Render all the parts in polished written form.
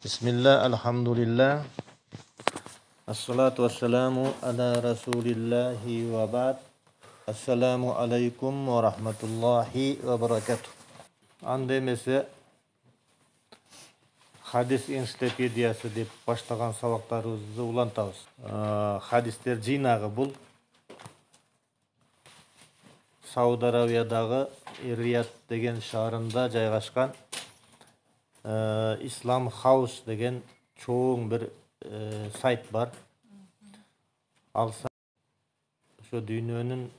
Bismillah, elhamdülillah. Esselatu vesselamu ala Resulillahi ve ba'd. Esselamu aleyküm ve rahmetullahi ve berekatuh. Анда эмесе Hadis энциклопедиясы деп баштаган сабактарыбызды улантабыз. Хадистер жыйнагы бул Сауд Арабиядагы Рият деген шаарында жайгашкан Ислам Хаус деген чоң бир сайт бар. Ал ошо дүйнөнүн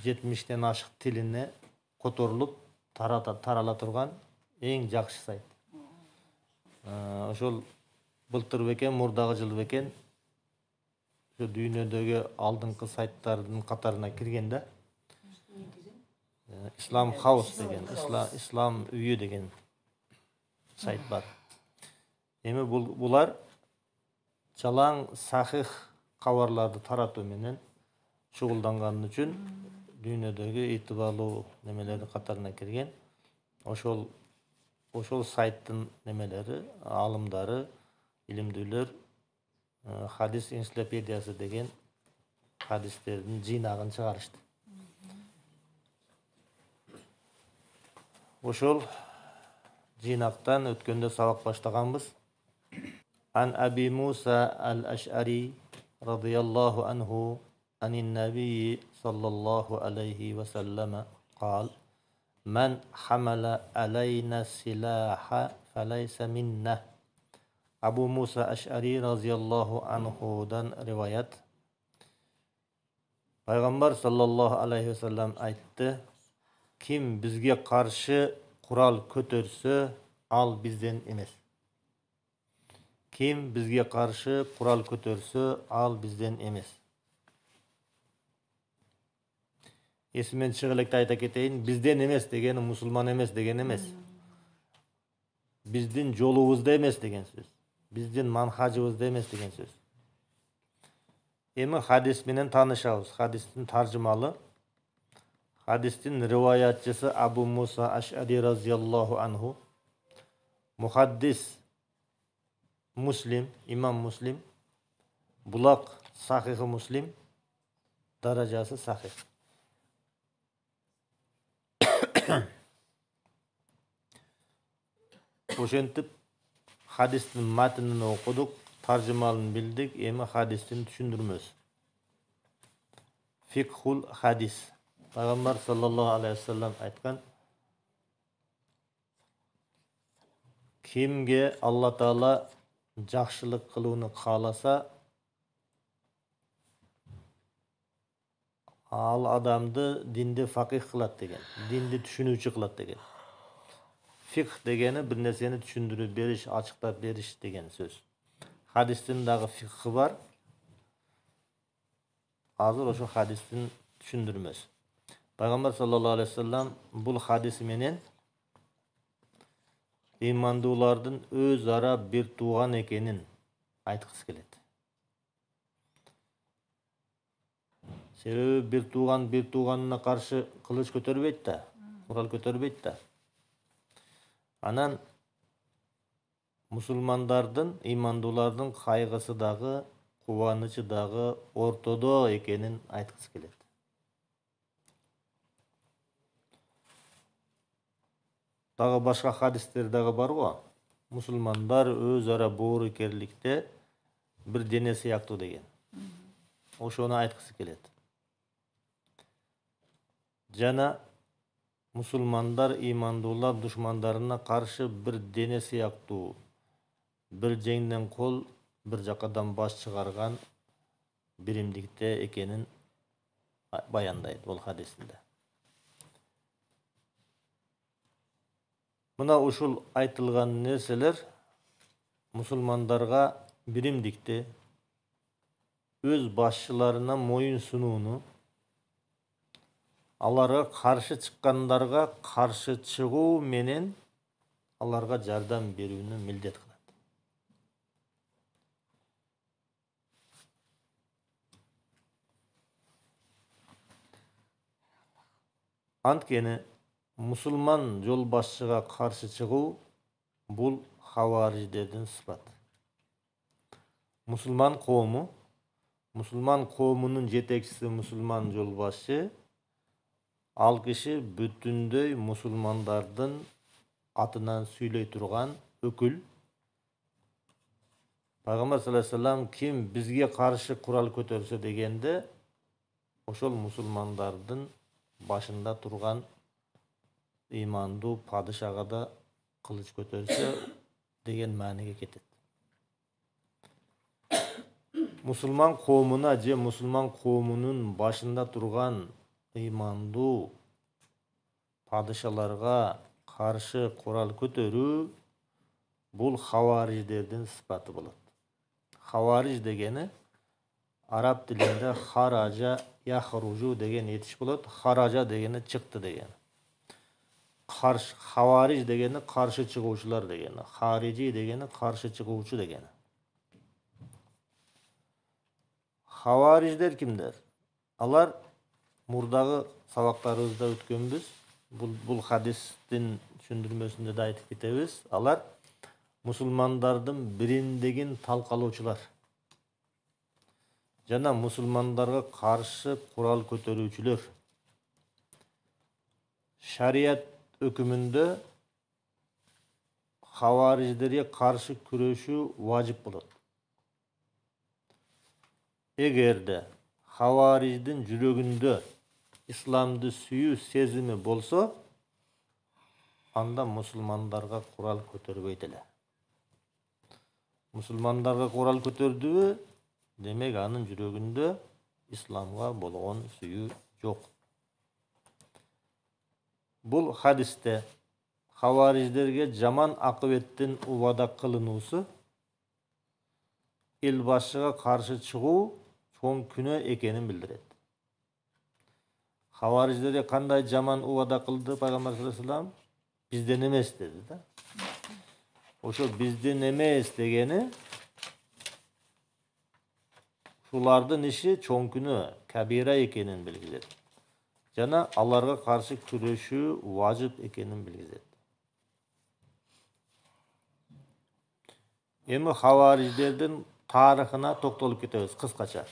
70тен ашык тилине которулуп тарала турган эң жакшы сайт. Ошол былтыр бекен, мурдагы жыл бекен ошо дүйнөдөгү алдыңкы сайттардын катарына кирген да. Ислам Хаус деген, Ислам үйү деген сайт бар. Эми булар жалаң сахих кабарларды таратуу менен шугулданган үчүн дүйнөдөгү этибарлуу немелердин катарына кирген. Ошол сайттын немелери, алымдары, илимдүүлөр Hadis энциклопедиясы деген хадистердин жыйнагын чыгарышты. Ошол жыйнактан өткөндө сабак баштаганбыз. Ан Аби Муса аль-Аш'ари радıyallahu anhu anin Nabi sallallahu aleyhi ve sellem قال من حمل علينا السلاح فليس منا. Abu Musa Ash'ari radıyallahu anhu'dan rivayet. Peygamber sallallahu aleyhi ve sellem aytты: Kim bizge karşı kural kötörse al bizden emes. Kim bizge karşı kural kötörse al bizden emes. Esimen çıgılıkta ayta keteyин, bizden emes degeni musulman emes degen emes. Bizdin jolubuzda emes degen söz. Bizdin manhajыбызda emes degen söz. Эми hadis менен таанышабыз. Hadistin tarjımalı. Hadistin rivayatçısı Abu Musa Ash'ari radıyallahu anhu. Muhaddis Muslim, İmam Muslim. Bulak Sahih-i Muslim. Darajası sahih. Oşentip hadistin matnını okuduk, tarjımalını bildik, emi hadistin düşündürmöz. Fikhul hadis. Peygamber sallallahu aleyhi ve sellem aytkan, kimge Allah Taala жақшылық кылууну кааласа, ал адамды динди факих кылат деген, динди түшүнүүчү кылат деген. Фикх дегени бир нерсени түшүндүрүп бериш, ачыктап бериш деген сөз. Хадистин дагы фикхи бар. Азыр ошо хадистин түшүндүрмөсү. Пайгамбар саллаллаху алейхи ва саллям бул хадиси менен имандуулардын өз ара бир тууган экенин айткысы келет. Себеби бир тууганына каршы кылыч көтөрбөйт да, курал көтөрбөйт да. Анан мусулмандардын, имандуулардын кайгысы дагы, кубанычы дагы ортодо экенин айткысы келет. Дагы башка хадистер дагы бар го. Мусулмандар өз ара боорукерликте бир дене сыяктуу деген. Ошону айткысы келет. Жана мусулмандар, имандуулар душмандарына каршы бир дене сыяктуу, бир жеңден кол, бир жакадан баш чыгарган биримдикте экенин баяндайт бул хадисинде. Мына ушул айтылган нерселер мусулмандарга биримдикти, өз башчыларына моюн сунууну, аларга каршы чыккандарга каршы чыгуу менен аларга жардам берүүнү милдет кылат. Анткени мусулман жол башчыга каршы чыгуу Bul havarijlerden sıfat. Musulman kavmi, Musulman kavminin yetekçisi, Musulman yolbaşı, al kişi bütündöy musulmanlardan atынан süyley turgan ökül. Peygamber sallallahu aleyhi ve sellem kim bizge karşı kural kötörse degende, oşol musulmanlardan başında turgan imandu padişaha da kılıç kötörse degen manege ketet. Musulman kavmuna je musulman kavmunun başında turgan imandu padişalarga karşı kural kötörü bul havarijlerden sıfatı bolat. Havarij degeni Arap dilinde haraca yahrucu degen yetiş bolat. Haraca degeni çıktı degeni. Havarij degeni karşı çıkuvçular degeni. Harici degeni karşı çıkuvçu degeni. Havarijler kimler? Alar murdağı sabaklarımızda ötkönbüz. Bul hadistin düşündürmesinde de aytıp ketebиz. Alar musulmandardын biriндегин talkalıuçular. Жана musulmandarga karşı kural kötörүүчүлөр. Şariat ökümünde havarijlerge karşı küreşүү vacip bolat. Egerde havarijdin жүрөгүндө İslamды сүйүү сезими болсо, анда musulmandarga kural kötөрбөйт эле. Musulmandarga kural kötөрдүбү, demek anın жүрөгүндө İslamga болгон сүйүү жок. Бул hadiste havarijlerge жаман акыбеттин убада кылынуусу эл башчыга каршы чыгуу чоң күнөө экенин билдирет. Havarijlerge кандай жаман убада кылды Пайгамбар саллаллаху алейхи ва саллям? Бизден эмес деди да. Ошо бизден эмес дегени шулардын иши чоң күнөө, кабира экенин билгизет. Жана аларга каршы күрөшүү важип экенин билгизет. Эми хаваrijlerдин тарыхына токтолуп кетебиз кыскача.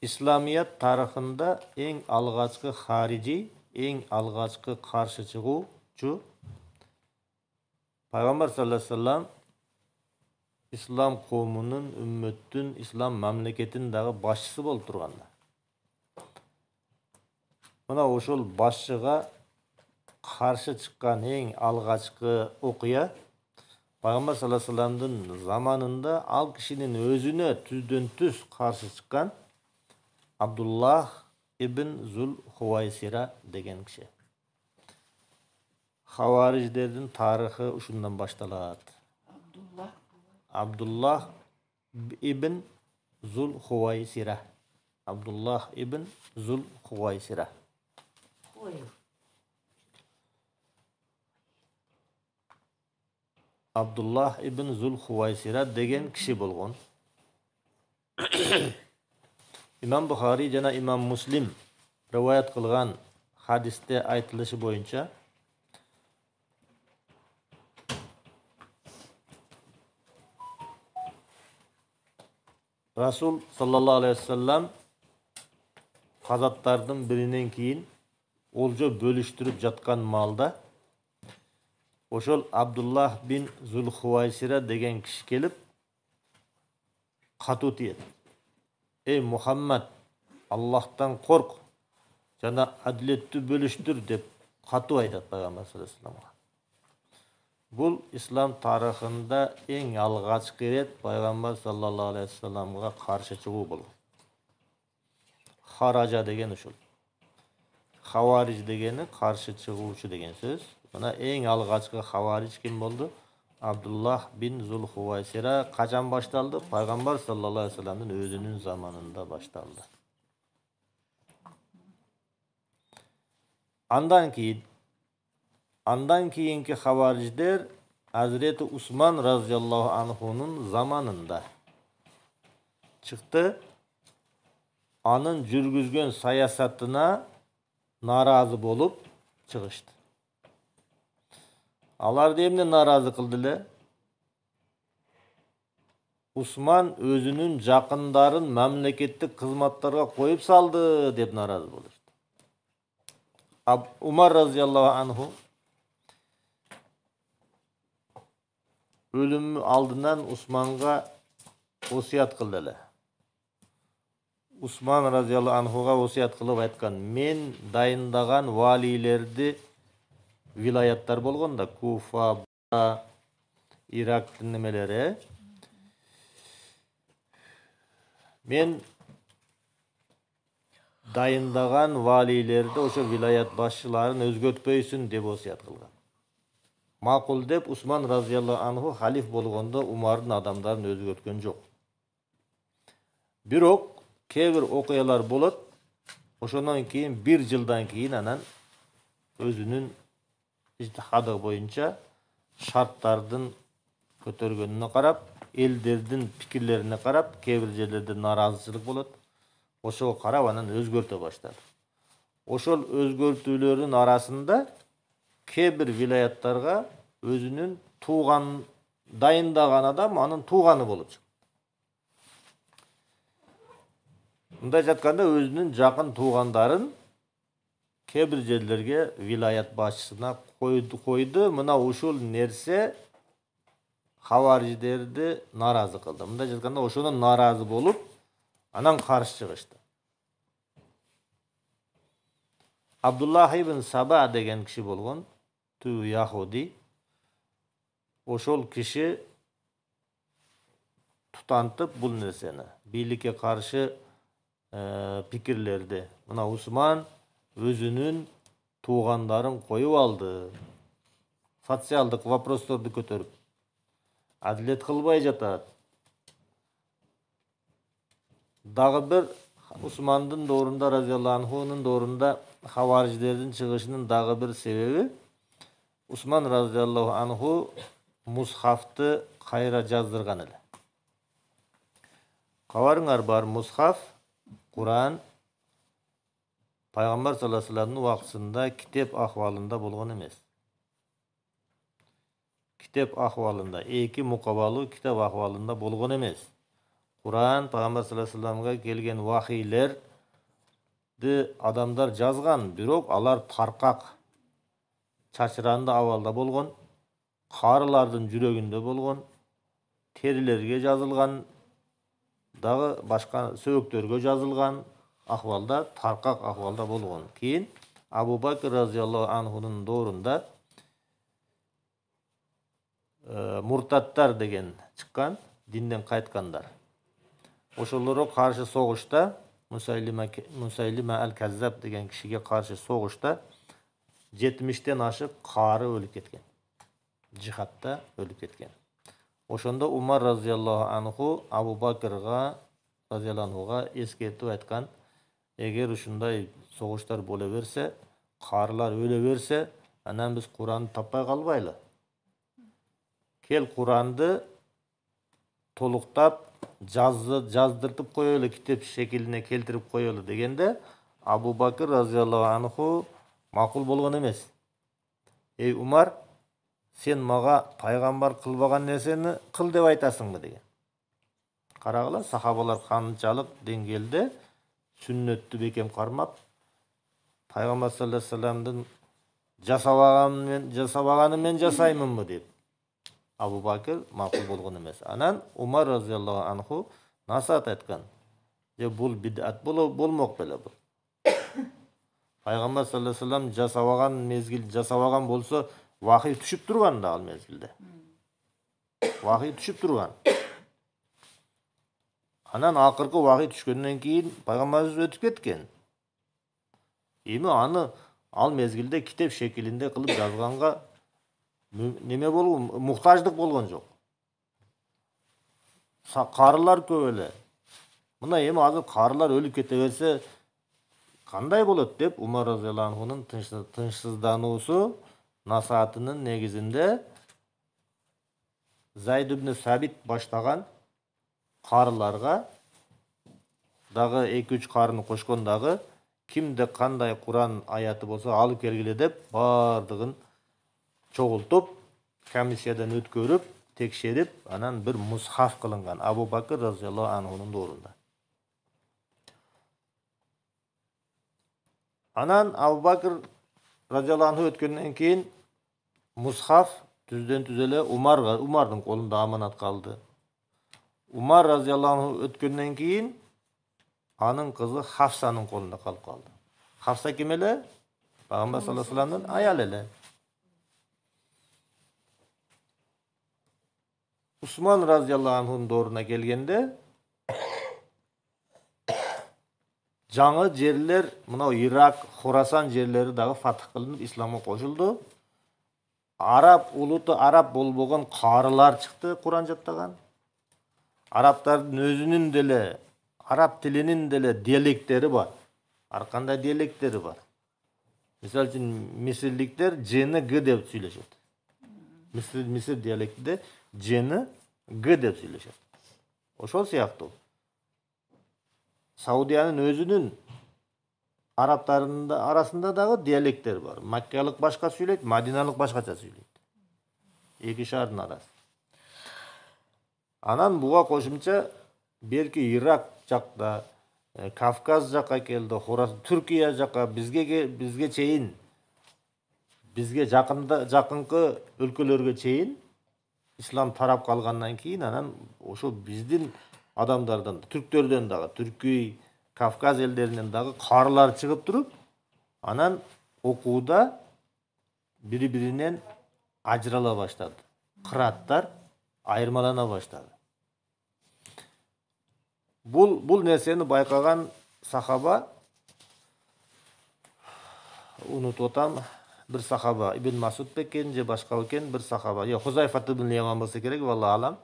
İslamiyet tarixinde en alğaçkı harici, en alğaçkı karşı çıkıcı Peygamber sallallahu aleyhi ve sellem İslam kavminin, ümmetin, İslam memleketindagi başçısı bolup turganda. Mına oşol başçıga karşı çıkkan en alğaçkı okuya Peygamber sallallahu aleyhi ve sellem'in zamanında al kişinin özüne tüzdön tüz karşı çıkkan Abdullah ibn Zul Huvaysira degen kişi. Havarijlerдің tarixi uşundan baştalat. Abdullah ibn Zul Huvaysira. Abdullah ibn Zul Huvaysira. Abdullah ibn Zul Huvaysira degen kişi bolgon. İmam Bukhari jana İmam Muslim rivayet kılgan hadiste aytılışı boyunca Rasul sallallahu aleyhi ve sellem kazattardın birinden keyin olca bölüştürüp jatkan malda oşol Abdullah bin Zulhuvaysira degen kişi kelip katut tiyet. Ey Muhammed, Allah'tan kork, jana adiletli bölüştür dep katı aytat Peygamber sallallahu aleyhi ve sellem'e. Bul İslam tarixinde en alğaçkı ret Peygamber sallallahu aleyhi ve sellem'e karşı çıkuu boldu. Haraca degen uşul. Havarij degeni karşı çıkuvçu degen söz. Buna en alğaçkı havarij kim boldu? Abdullah bin Zulhuvaysira kaçan baştaldı? Peygamber sallallahu aleyhi ve sellem'in özünün zamanında baştaldı. Andan keyinki havarijler Hazreti Osman radıyallahu anhu'nun zamanında çıktı. Anın жүргүзгөн sayasatına narazı bolup çıkıştı. Аларды эмне наразы кылды эле? Усман өзүнүн жакындарын мамлекеттик кызматтарга коюп салды деп наразы болушту. Умар разияллаху анху өлүм алдынан Усманга осуят кылды эле. Усман разияллаху анхуга осуят кылып айткан: "Мен дайындаган валилерди вилаяттар болгон да, Куфа, Ирактын немелери. Мен дайындаган валилерди ошо вилаят башчыларын өзгөртпөйсүн" деп осуят кылган. Макул деп Усман разияллаху анху халиф болгондо Умардын адамдарын өзгөрткөн жок. Бирок кээ бир окуялар болот. Ошондон кийин 1 жылдан кийин анан өзүнүн ижтихады боюнча шарттардын көтөргөнүнө карап, элдердин пикирлерине карап, кээ бир жерлерде наразычылык болот. Ошого карап анан өзгөртө баштады. Ошол өзгөртүүлөрдүн арасында кээ бир вилаяттарга өзүнүн тууган дайындаган адам анын тууганы болуп чыкты. Мындай жатканда өзүнүн жакын туугандарын кээ бир жерлерге вилаят башчысына койду. Мына ушул нерсе хавариждерди наразы кылды. Мындай жатканда ошоно наразы болуп, анан каршы чыгышты. Абдуллах ибн Саба деген киши болгон, түү яхуди. Ошол киши тутантып бул нерсени, бийликке каршы пикирлерди. Мына Усман өзүнүн туугандарын коюп алды. Социалдык вопросторду көтөрүп, адилет кылбай жатат. Дагы бир Усмандын доорунда разияллаху анхунун доорунда хавариждердин чыгышынын дагы бир себеби Усман разияллаху анху мусхафты кайра жаздырган эле. Кабарыңар бар, мусхаф, Куран Пайгамбар саллаллаху алейхи вассаламдын убактысында китеп акыбалында болгон эмес. Китеп акыбалында, эки мукабалуу китеп акыбалында болгон эмес. Куран Пайгамбар саллаллаху алейхи вассаламга келген вахийлерди адамдар жазган, бирок алар таркак, чачыранды абалда болгон, карылардын жүрөгүндө болгон, терилерге жазылган, дагы башка сөөгтөргө жазылган акыбалда, таркак акыбалда болгон. Кийин Абу Бакр разияллаху анхунун доорунда муртаттар деген чыккан, динден кайткандар. Ошолорго каршы согушта Мусайлима аль-Каззаб деген кишиге каршы согушта 70-тен ашык кары өлүп кеткен. Жихадта өлүп кеткен. Ошондо Умар разияллаху анху Абу Бакрга разияллаху анхуга эскертип айткан: эгер ушундай согуштар боло берсе, карылар өлө берсе, анан биз Куранды таппай калбайлы. Кел Куранды толуктап жаздыртып коелу, китеп шекилине келтирип коелу дегенде Абу Бакр разияллаху анху макул болгон эмес. Эй Умар, сен мага пайгамбар кылбаган нерсени кыл деп айтасыңбы деген. Карагыла, сахабалар канчалык деңгээлде сүннөттү бекем кармап, Пайгамбар саллаллаху алейхи вассаламдын жасабаганы мен жасаймынбы деп. Абу Бакр макул болгон эмес. Анан Умар разияллаху анху насаат айткан: "Же бул бидат болмок беле бул. Пайгамбар саллаллаху алейхи вассалам жасабаган мезгил жасабаган болсо, вахий түшүп турган да ал мезгилде. Вахий түшүп турган. Анан акыркы вахий түшкөндөн кийин пайгамбарыбыз өтүп кеткен. Эми аны ал мезгилде китеп шекилинде кылып жазганга неме болгон, муктаждык болгон жок. Карылар көп эле. Мына эми азыр карылар өлүп кете берсе кандай болот деп Умар разияллаху анхунун тынчсыздануусу насаатынын негизинде Зайд ибн Сабит баштаган карыларга дагы 2-3 карыны кошкон дагы кимде кандай Куран аяты болсо алып келгиле деп бардыгын чогултуп комиссиядан өткөрүп, текшерип, анан bir mushaf кылынган Абу Бакыр разияллаху анхунун доорунда. Анан Абу Бакыр разияллаху анху өткөндөн кийин mushaf түздөн түз эле Умардын колунда аманат калды. Умар разияллаху анху өткөндөн кийин анын кызы Хафсанын колунда калып калды. Хафса ким эле? Пайгамбар саллаллаху алейхи вассаламдын аялы эле. Усман разияллаху анхунун дооруна келгенде жаңы жерлер, мынау Ирак, Хорасан жерлери дагы фатх кылынып, исламга кошулду. Араб улуты араб болбогон карылар чыкты, Куран жаттаган. Арабтардын өзүнүн деле, араб тилинин деле диалектери бар. Ар кандай диалектери бар. Мисалы үчүн мисирликтер жени г деп сүйлөшөт. Мисир диалектиде жени г деп сүйлөшөт. Ошол сыяктуу. Саудиянын өзүнүн арабтарында арасында дагы диалектер бар. Маккалык башка сүйлөйт, Мадиналык башкача сүйлөйт. Эки шаардын арасы. Анан буга кошумча берки Ирак жакта, Кавказ жакка келди, Түркия жакка, бизге чейин, бизге жакынкы өлкөлөргө чейин ислам тарап калгандан кийин анан ошо биздин адамдардан, түрктөрдөн дагы, Түркүй, Кавказ элдеринен дагы карылар чыгып туруп, анан окууда бири-биринен ажырала баштады. Кыраттар айырмалана баштады. Бул нерсени байкаган сахаба, унутуп атам, bir сахаба, Ибн Масуд бекен же башка бекен, bir сахаба. Хузайфа ибн Яман болсо керек, валла алам.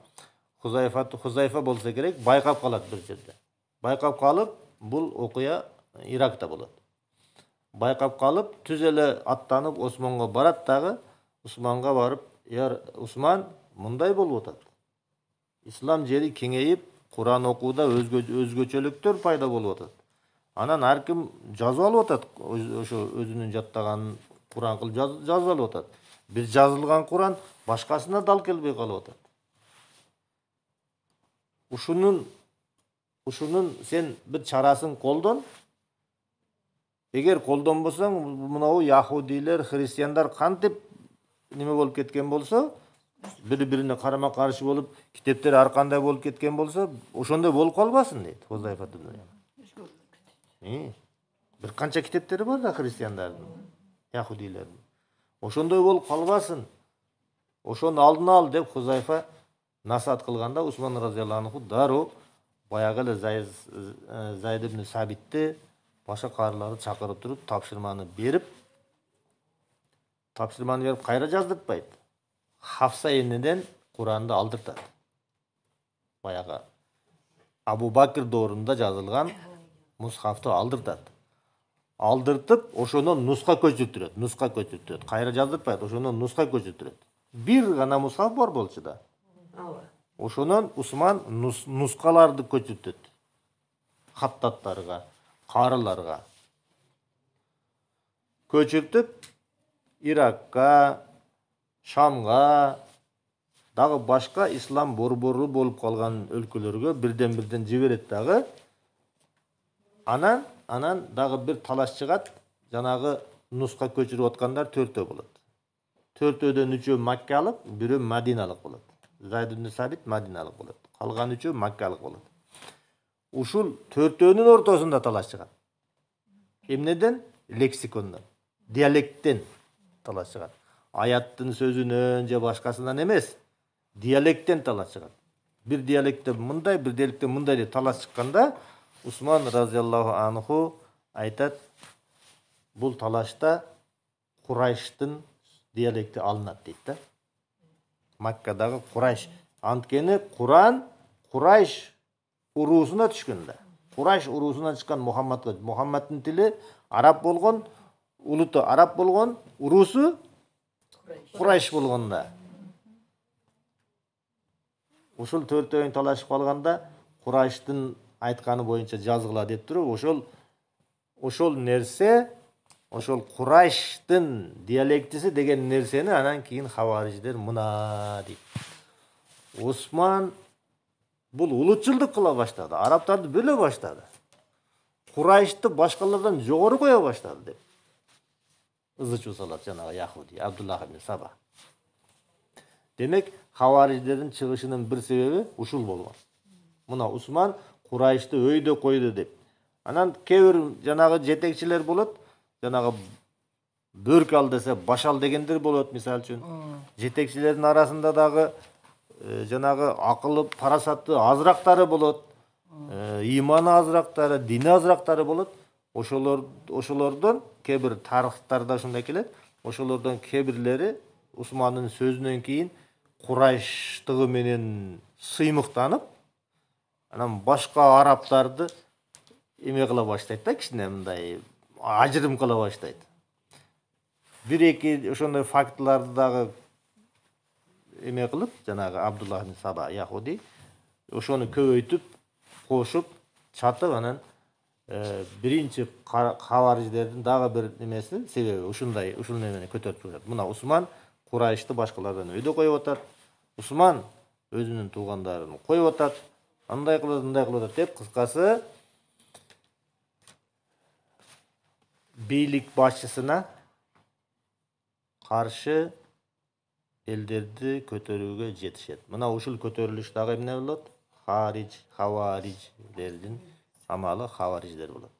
Хузайфа болсо керек, байкап калат bir жерде. Байкап калып, бул окуя Иракта болот. Байкап калып, түз эле аттанып Осмонго барат дагы, Усманга барып, "Яр Усман, мындай болуп атат. Ислам жери кеңейип, Куран окууда өзгөчөлүктөр пайда болуп атат. Анан ар ким жазып алып атат, ошо өзүнүн жаттаганын Куран кылып жазып алып атат. Бир жазылган Куран башкасына дал келбей калып атат. Ушунун сен bir чарасын колдон. Эгер колдонбосоң, мынау яхудилер, христиандар кантип неме болуп кеткен болсо, бири-бирине карама-каршы болуп, китептер ар кандай болуп кеткен болсо, ошондой болуп калбасын дейт Хузайфа ибн Яман. Bir канча китептери бар да христиандардын, яхудилердин. Ошондой болуп калбасын. Ошону алдын ал деп Хузайфа насаат кылганда, Усман разияллаху анху дароо баягы эле Зайд ибн Сабитти башка карыларды чакырып туруп, тапшырманы берип кайра жаздыртпайт. Хафса энеден Куранды алдыртат. Баягы Абу Бакыр доорунда жазылган мусхафты алдыртат. Алдыртып, ошонон нуска көчүртүрөт. Кайра жаздыртпайт, ошонон нуска көчүртүрөт. Бир гана мусхаф бар болчу да. Ошонон Усман нускаларды көчүртөт. Хаттаттарга, карыларга. Көчүртүп, Иракка, Шамга, дагы башка ислам борбору болуп калган өлкөлөргө бирден жиберет дагы. Анан дагы бир талаш чыгат. Жанагы нуска көчүрүп аткандар 4төө болот. 4төөдөн 3өө Маккалык, бирөө Мадиналык болот. Зайд ибн Сабит Мадиналык болот. Калган 3өө Маккалык болот. Ушул 4төөнүн ортосунда талаш чыгат. Эмнеден? Лексикондон, диалекттен талаш чыгат. Аяттын сөзүнөн же башкасынан эмес, диалекттен талаш чыгат. Бир диалектте мындай, бир диалектте мындай деп талаш чыкканда, Усман разияллаху анху айтат, бул талашта Курайштын диалекти алынат дейт да. Маккадагы Курайш. Анткени Куран Курайш уруусуна түшкөн да. Курайш уруусунан чыккан Мухаммадтын тили араб болгон, улуту араб болгон, уруусу Курайш болгон да. Ушул 4төөнү талашып калганда, Курайштын айтканы боюнча жазгыла деп туруп, ошол нерсе ошол Курайштын диалектиси деген нерсени анан кийин хавариждер мына дейт. Осман бул улутчулдук кыла баштады, арабтарды бөлө баштады. Курайшты башкалардан жогору кое баштады деп ызы чуу салат жанагы Яхуди Абдуллах ибн Саба. Демек, хавариждердин чыгышынын бир себеби ушул болгон. Мына Усман Курайшты өйдө койду деп. Анан кээ жанагы жетекчилер болот, жанагы Бөркал десе Башал дегендер болот, мисалы үчүн. Жетекчилердин арасында дагы жанагы акылы, парасаты азырактары болот, иманы азырактары, дини азырактары болот. Ошолордон кээ бир тарыхтарда ушундай келет. Ошолордон кээ бирлери Усмандын сөзүнөн кийин Курайштыгы менен сыймыктанып, анан башка арабтарды эме кыла баштайт да, кичине мындай ажырым кыла баштайт. Бир-эки ошондой фактыларды дагы эме кылып, жанагы Абдуллах ибн Саба Яхуди ошону көбөйтүп, кошуп, чатып, анан биринчи хавариждердин дагы бир немеси себеби ушул немени көтөрүп чыгат. Мына Усман Курайшты башкалардан өйдө коюп атат. Усман өзүнүн туугандарын коюп атат. Андай кылат деп, кыскасы бийлик башчысына каршы элдерди көтөрүүгө жетишет. Мына ушул көтөрүлүш дагы эмне болот? Хавариждердин амалы хавариждер болот.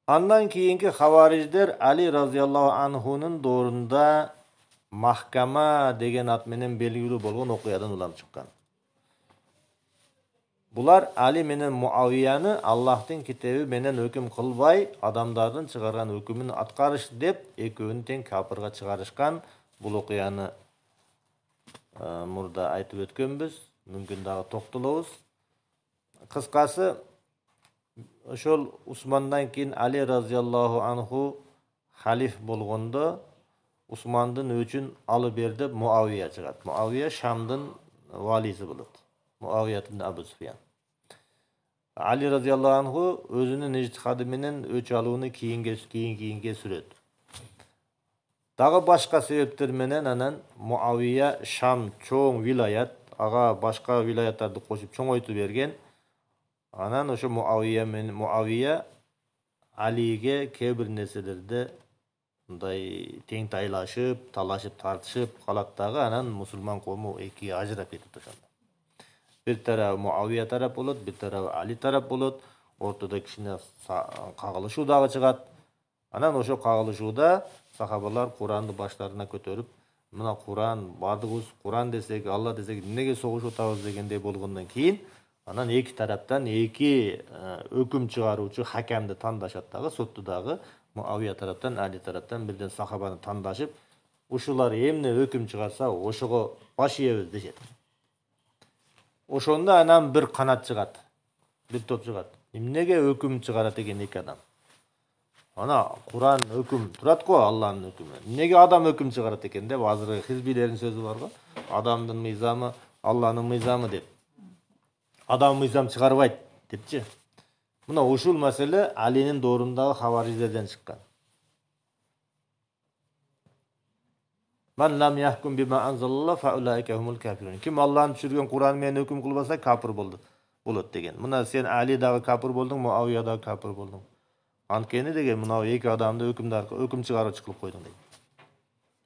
Андан кийинки хавариждер Али разияллаху анхунун доорунда Махкама деген ат менен белгилүү болгон окуядан улам чыккан. Булар Али менен Муавияны Аллахтын китеби менен өкүм кылбай, адамдардын чыгарган өкүмүн аткарыш деп экөөнү тең капырга чыгарышкан. Бул окуяны мурда айтып өткөнбүз, мүмкүн дагы токтолобуз. Кыскасы, ошол Усмандан кийин Али разияллаху анху халиф болгондо Усмандын өчүн алып бер деп Муавия чыгат. Муавия Шамдын валиси болот. Муавия ибн Абу Суфьян. Али разияллаху анху өзүнүн ижтихады менен өч алууну кийинге сүрөт. Дагы башка себептер менен анан Муавия Шам чоң вилаят, ага башка вилаяттарды кошуп чоңойту берген. Анан ошо Муавия Алиге кээ бир нерселерде мындай тең тайлашып, талашып, тартышып калат дагы, анан мусулман коому экиге ажырап кетет ошондо. Бир тарабы Муавия тарап болот, бир тарабы Али тарап болот. Ортодо кичине кагылышуу дагы чыгат. Анан ошо кагылышууда сахабалар Куранды баштарына көтөрүп, мына Куран, бардыгыбыз Куран десек, Алла десек, эмнеге согушуп атабыз дегендей болгондон кийин, анан эки тараптан эки өкүм чыгаруучу хакемди тандашат дагы, сотту дагы Муавия тараптан, Али тараптан бирден сахабаны тандашып, ушулар эмне өкүм чыгарса, ошого баш ийебиз дешет. Ошондо анан бир канат чыгат, бир топ чыгат. Эмнеге өкүм чыгарат экен эки адам? Ана Куран өкүм турат го, Алланын өкүмү. Эмнеге адам өкүм чыгарат экен деп, азыркы хизбилердин сөзү бар го. Адамдын мыйзамы, Алланын мыйзамы деп. Адам мыйзам чыгарбайт депчи. Мына ушул маселе Алинин доорундагы хавариждерден чыккан. Ман лам яхкум бима анзалалла фа улайка хумул кафирун. Ким Алланын түшүргөн Куран менен өкүм кылбаса капыр болот деген. Мына сен Али дагы капыр болдуң, Муавия дагы капыр болдуң. Анткени деген мына эки адамды өкүм чыгаруучу кылып койдуң деген.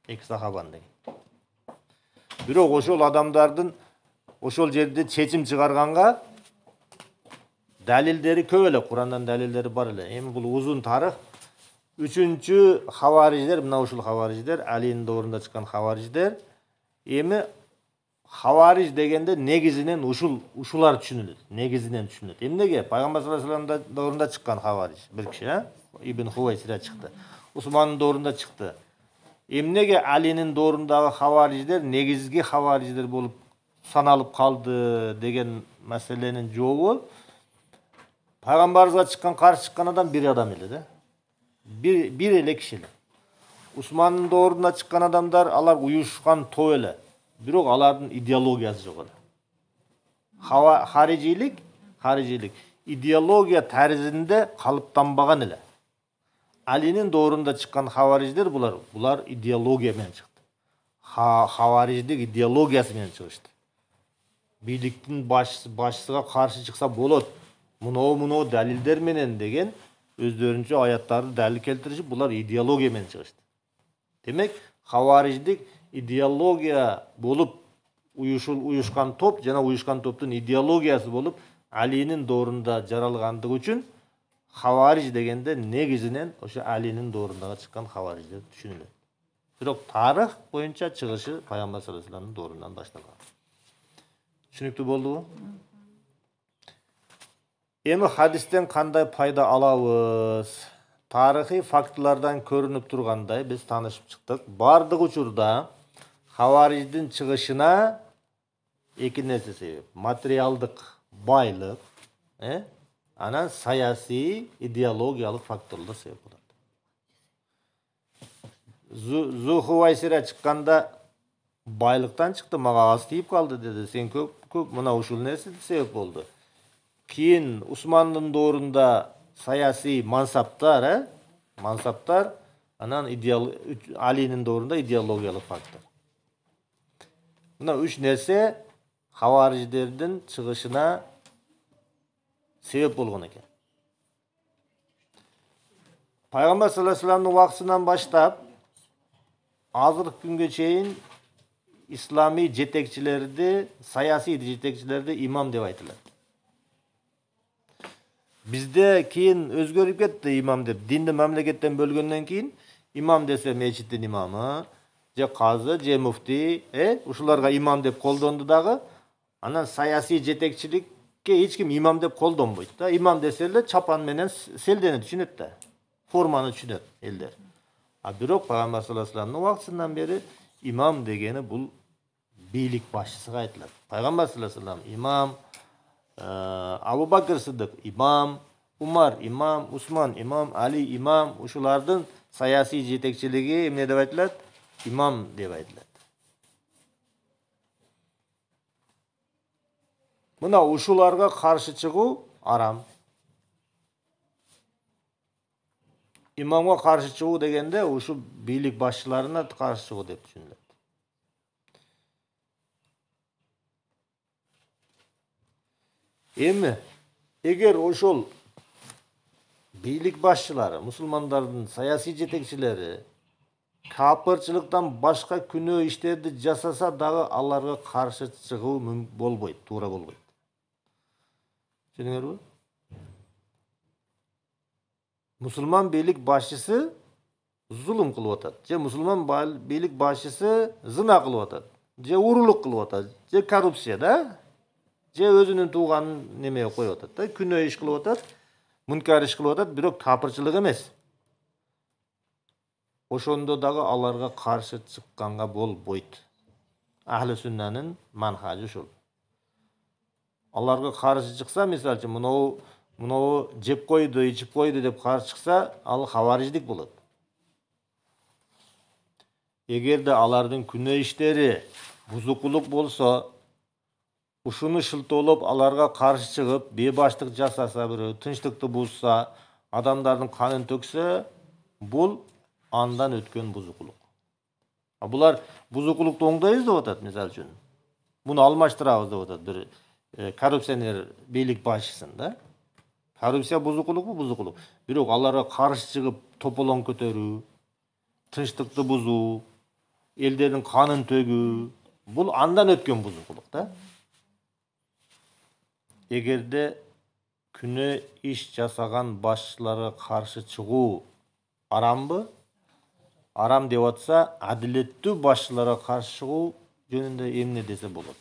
Эки сахабаны деген. Бирок ошол адамдардын ошол жерде чечим чыгарганга далилдери көп эле, Курандан далилдери бар эле. Эми бул узун тарых. Үчүнчү хавариждер, мына ушул хавариждер, Алинин доорунда чыккан хавариждер. Эми хавариж дегенде негизинен ушулар түшүнүлөт, негизинен түшүнүлөт. Эмнеге? Пайгамбар саллаллаху алейхи вассаламдын доорунда чыккан хавариж бир киши, Ибн Хувайсира чыкты. Усмандын доорунда чыкты. Эмнеге Алинин доорундагы хавариждер негизги хавариждер болуп саналып калды деген маселенин жообу Пайгамбарыбызга каршы чыккан адам бир адам эле да. Бир эле киши эле. Усмандын доорунда чыккан адамдар, алар уюшкан топ эле. Бирок алардын идеологиясы жок эле. Харижилик идеология тәрізінде қалыптанбаған эле. Алинин доорунда чыккан хавариждер булар идеология менен чыкты. Хавариждик идеологиясы менен чыгышты. Бийликтин башчысыга каршы чыкса болот. Мынау далилдер менен деген өздөрүнчө аяттарды далил келтиришип, булар идеология менен чыгышты. Демек, хавариждик идеология болуп уюшкан топ жана уюшкан топтун идеологиясы болуп Алинин доорунда жаралгандыгы үчүн хавариж дегенде негизинен ошо Алинин доорундагы чыккан хавариждер түшүнүлөт. Бирок тарых боюнча чыгышы пайгамбар саллаллаху алейхи вассаламдын доорунан башталган. Түшүнүктүү болдубу? Эми хадистен кандай пайда алабыз? Тарыхый фактылардан көрүнүп тургандай биз таанышып чыктык. Бардык учурда хавариждин чыгышына эки нерсе себеп. Материалдык байлык, анан саясий, идеологиялык факторлор себеп болот. Зухувайсира чыкканда байлыктан чыкты, мага аз тийип калды деди. Сен көп мына ушул нерсе себеп болду. Кийин Усмандын доорунда саясий мансаптар, анан Алинин доорунда идеологиялык фактор. Мына үч нерсе хавариждердин чыгышына себеп болгон экен. Пайгамбар саллаллаху алейхи вассаламдын убактысынан баштап азыркы күнгө чейин ислами жетекчилерди, саясий жетекчилерди имам деп айтылат. Бизде кийин өзгөрүп кетти имам деп. Динди мамлекеттен бөлгөндөн кийин имам десе мечиттин имамы, же казы, же муфти, ушуларга имам деп колдонду дагы. Анан саясий жетекчиликке эч ким имам деп колдонбойт да. Имам десе эле чапан менен селдени түшүнөт да. Форманы түшүнөт элдер. А бирок пайгамбар саллаллаху алейхи вассаламдын убактысынан бери имам дегени бул бийлик башчысыга айтылат. Пайгамбар саллаллаху алейхи вассалам имам, Абу Бакр Сыдык имам, Умар имам, Усман имам, Али имам, ушулардын саясий жетекчилиги эмне деп айтылат? Имам деп айтылат. Мына ушуларга каршы чыгуу арам. Имамга каршы чыгуу дегенде ушу бийлик башчыларына каршы чыгуу деп түшүнүлөт. Эми эгер ошол бийлик башчылары, мусулмандардын саясий жетекчилери капырчылыктан башка күнөө иштерди жасаса дагы аларга каршы чыгуу болбойт, туура болбойт. Түшүнүңөрбү? Мусулман бийлик башчысы зулум кылып атат, же мусулман бийлик башчысы зына кылып атат, же урулук кылып атат, же коррупция да, же өзүнүн тууганын немеге коюп атат да, күнөө иш кылып атат, мункар иш кылып атат, бирок капырчылык эмес. Ошондо дагы аларга каршы чыкканга болбойт. Ахли сүннанын манхажы ушул. Аларга каршы чыкса, мисалы үчүн мынау жеп койду, ичип койду деп каршы чыкса, ал хавариждик болот. Эгерде алардын күнөө иштери бузукулук болсо, ушуну шылтоолоп аларга каршы чыгып, бейбаштык жасаса, бирөө тынчтыкты бузса, адамдардын канын төксө, бул андан өткөн бузукулук. Булар бузукулукту оңдойбуз деп атат, мисалы үчүн. Муну алмаштырабыз деп атат бир коррупционер бийлик башчысын да. Коррупция бузукулукпу, бузукулук. Бирок аларга каршы чыгып тополоң көтөрүү, тынчтыкты бузуу, элдердин канын төгүү, бул андан өткөн бузукулук да. Эгерде күнөө иш жасаган башчыларга каршы чыгуу арамбы? Арам деп атса, адилеттүү башчыларга каршы чыгуу жөнүндө эмне десе болот.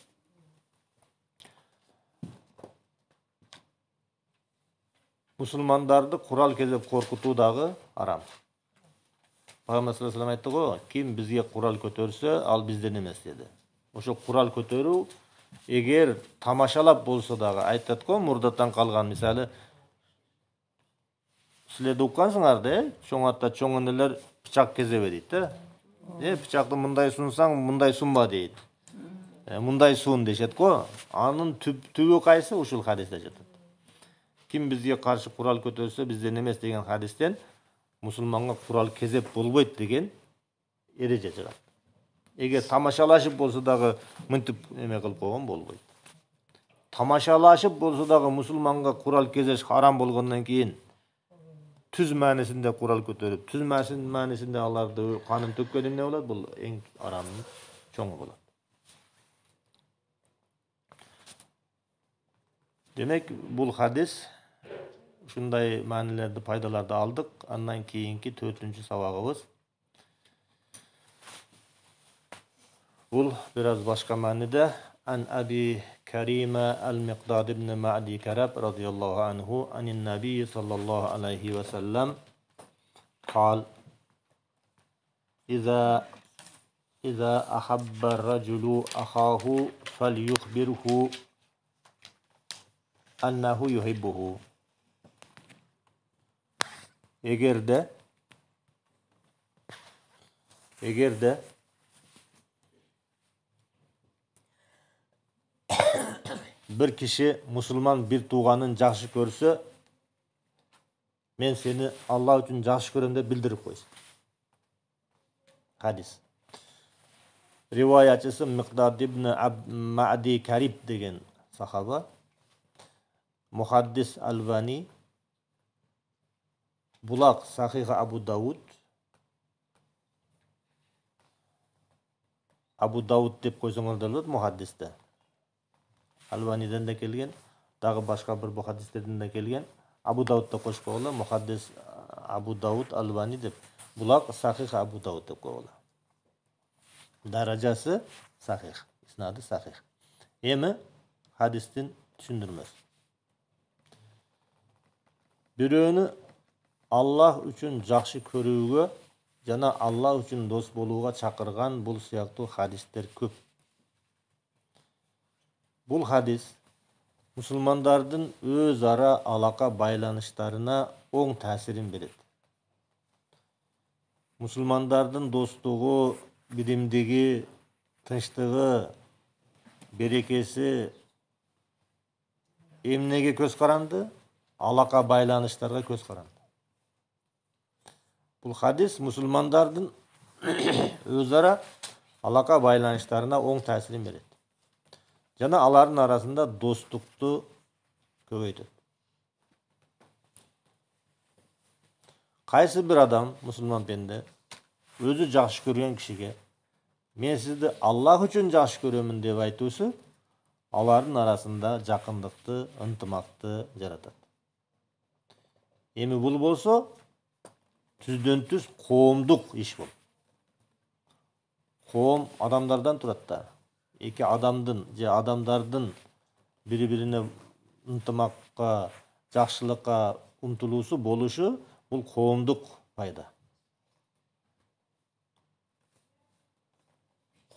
Мусулмандарды курал кезеп коркутуу дагы арам. Пайгамбар саллаллаху алейхи вассалам айтты го, ким бизге курал көтөрсө, ал бизден эмес деди. Ошо курал көтөрүү эгер тамашалап болсо дагы айтат го, мурдаттан калган, мисалы силерде уккансыңар да, чоң атта чоң энелер пычак кезебе дейт да. Пычакты мындай сунсаң, мындай сунба дейт. Мындай сун дешет го. Анын түбү кайсы? Ушул хадисте жатат. Kim bizge karşı kural kötörse bizden emes деген hadisten musulmanга курал кезеп болбойт деген эреже чыгат. Эгер тамашалашып болсо дагы мынтип эме кылып койгон болбойт. Тамашалашып болсо дагы мусулманга курал кезеш харам болгондон кийин түз маанисинде курал көтөрүп, түз маанисинде аларды канын төккөн эмне болот? Бул эң арамдын чоңу болот. Демек, бул хадис ушундай маанилерди, пайдаларды алдык. Андан кийинки 4-нчү сабагыбыз бул бир аз башка мааниде. Ан Аби Карима ал-Миqdad ibn Ma'di Karab radiyallahu anhu anin Nabi sallallahu aleyhi ve sellem قال إذا أحب الرجل أخاه فليخبره أنه يحبه. Eğer de bir kişi Müslüman bir tuğanın жақшы көрse, men seni Allah üçün жақшы көрем деп bildirip koysun. Hadis. Rivayatçısı Miqdad ibn Ma'di Karib деген sahaba. Muhaddis Albani, Bulaq Sahih Abu Davud, Abu Davud deb koysanlar da болады muhaddiste. Albani'den de kelgen, dagı başka bir muhaddislerden de kelgen. Abu Davud da koşup koyuyorlar. Muhaddis Abu Davud Albani deb. Bulaq Sahih Abu Davud deb koyuyorlar. Darajası sahih, isnadı sahih. Emi hadistin düşündürmez. Biröөнү Allah üçün жақшы көрүүгө жана Allah üçün дос болууга чакырган бул сыяктуу хадистер көп. Бул хадис мусулмандардын өз ара алака байланыштарына оң таасирин берет. Мусулмандардын достугу, биримдиги, тынчтыгы, берекеси эмнеге көз каранды? Алака байланыштарга көз каранды. Бул хадис мусулмандардын өз ара алака байланыштарына оң таасирин берет. Жана алардын арасында достукту көбөйтөт. Кайсы бир адам, мусулман пенде, өзү жакшы көргөн кишиге мен сизди Аллах үчүн жакшы көрөмүн деп айтуусу алардын арасында жакындыкты, ынтымакты жаратат. Эми бул болсо түздөн түз коомдук иш бул. Коом адамдардан турат да. Эки адамдын же адамдардын бири-бирине ынтымакка, жакшылыкка умтулуусу болушу бул коомдук пайда.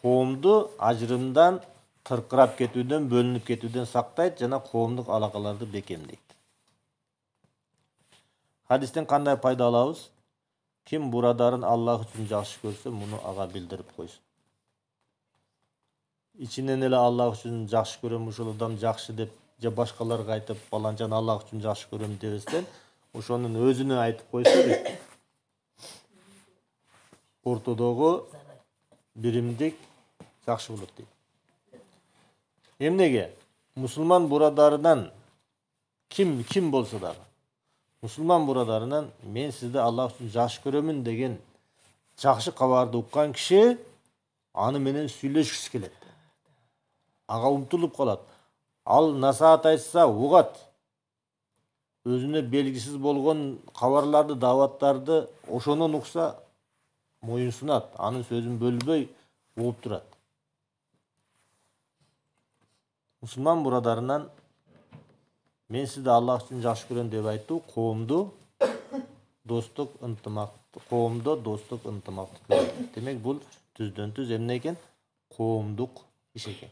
Коомду ажырымдан, тыркырап кетүүдөн, бөлүнүп кетүүдөн сактайт жана коомдук алакаларды бекемдейт. Hadisten кандай пайда алабыз? Kim бурадарын Аллах үчүн жакшы көрсө, муну ага билдирип койсун. Ичинен эле Аллах үчүн жакшы көрөм, ушул адам жакшы деп, же башкаларга айтып, баланчаны Аллах үчүн жакшы көрөм дебестен, ошонун өзүнө айтып койсо, ортодогу биримдик жакшы болот дейт. Эмнеге? Мусулман бурадарынан ким болсо дагы, мусулман бурадарынан мен сизди Аллах үчүн жакшы көрөмүн деген жакшы кабарды уккан киши аны менен сүйлөшкүсү келет. Ага умтулуп калат. Ал насаат айтса угат. Өзүнө белгисиз болгон кабарларды, даваттарды ошонун укса моюн сунат. Анын сөзүн бөлбөй угуп турат. Мусулман бурадарынан мен сизди Аллах үчүн жакшы көрөм деп айтуу коомду достук, ынтымакты, коомдо достук, ынтымакты. Демек бул түздөн түз эмне экен? Коомдук иш экен.